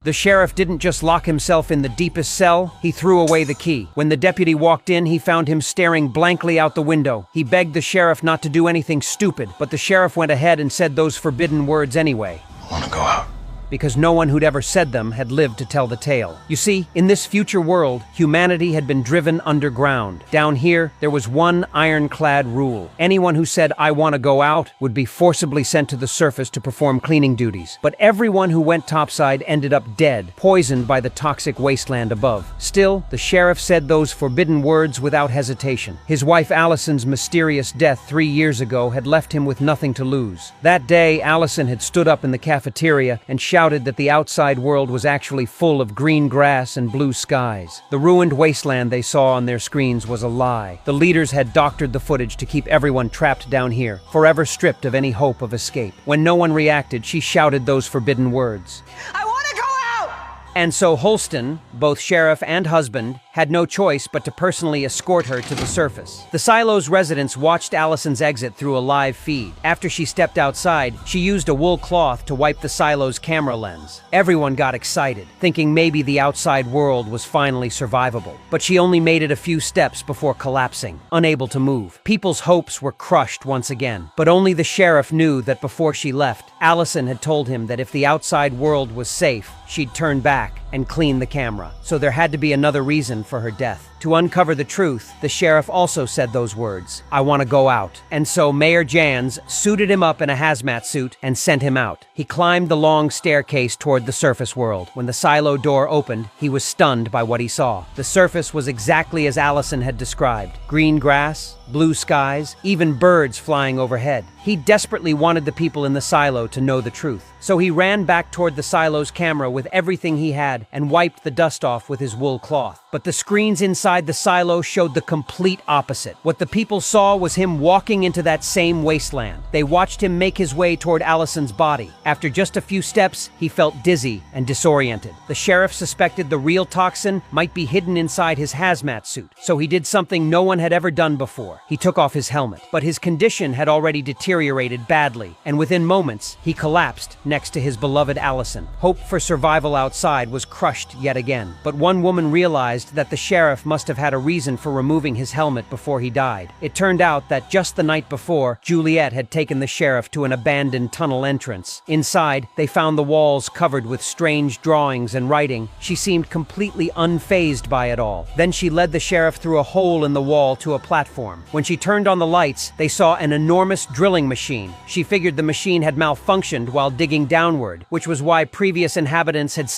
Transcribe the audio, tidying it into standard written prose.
The sheriff didn't just lock himself in the deepest cell, he threw away the key. When the deputy walked in, he found him staring blankly out the window. He begged the sheriff not to do anything stupid, but the sheriff went ahead and said those forbidden words anyway. I want to go out. Because no one who'd ever said them had lived to tell the tale. You see, in this future world, humanity had been driven underground. Down here, there was one ironclad rule. Anyone who said, "I want to go out," would be forcibly sent to the surface to perform cleaning duties. But everyone who went topside ended up dead, poisoned by the toxic wasteland above. Still, the sheriff said those forbidden words without hesitation. His wife Allison's mysterious death 3 years ago had left him with nothing to lose. That day, Allison had stood up in the cafeteria and shouted that the outside world was actually full of green grass and blue skies. The ruined wasteland they saw on their screens was a lie. The leaders had doctored the footage to keep everyone trapped down here, forever stripped of any hope of escape. When no one reacted, she shouted those forbidden words. I want to go out! And so Holston, both sheriff and husband, had no choice but to personally escort her to the surface. The silo's residents watched Allison's exit through a live feed. After she stepped outside, she used a wool cloth to wipe the silo's camera lens. Everyone got excited, thinking maybe the outside world was finally survivable. But she only made it a few steps before collapsing, unable to move. People's hopes were crushed once again. But only the sheriff knew that before she left, Allison had told him that if the outside world was safe, she'd turn back and clean the camera. So there had to be another reason for her death. To uncover the truth, the sheriff also said those words, "I want to go out." And so Mayor Jans suited him up in a hazmat suit and sent him out. He climbed the long staircase toward the surface world. When the silo door opened, he was stunned by what he saw. The surface was exactly as Allison had described. Green grass, blue skies, even birds flying overhead. He desperately wanted the people in the silo to know the truth. So he ran back toward the silo's camera with everything he had and wiped the dust off with his wool cloth. But the screens inside the silo showed the complete opposite. What the people saw was him walking into that same wasteland. They watched him make his way toward Allison's body. After just a few steps, he felt dizzy and disoriented. The sheriff suspected the real toxin might be hidden inside his hazmat suit, so he did something no one had ever done before. He took off his helmet, but his condition had already deteriorated badly, and within moments, he collapsed next to his beloved Allison. Hope for survival outside was crushed yet again. But one woman realized that the sheriff must have had a reason for removing his helmet before he died. It turned out that just the night before, Juliet had taken the sheriff to an abandoned tunnel entrance. Inside, they found the walls covered with strange drawings and writing. She seemed completely unfazed by it all. Then she led the sheriff through a hole in the wall to a platform. When she turned on the lights, they saw an enormous drilling machine. She figured the machine had malfunctioned while digging downward, which was why previous inhabitants had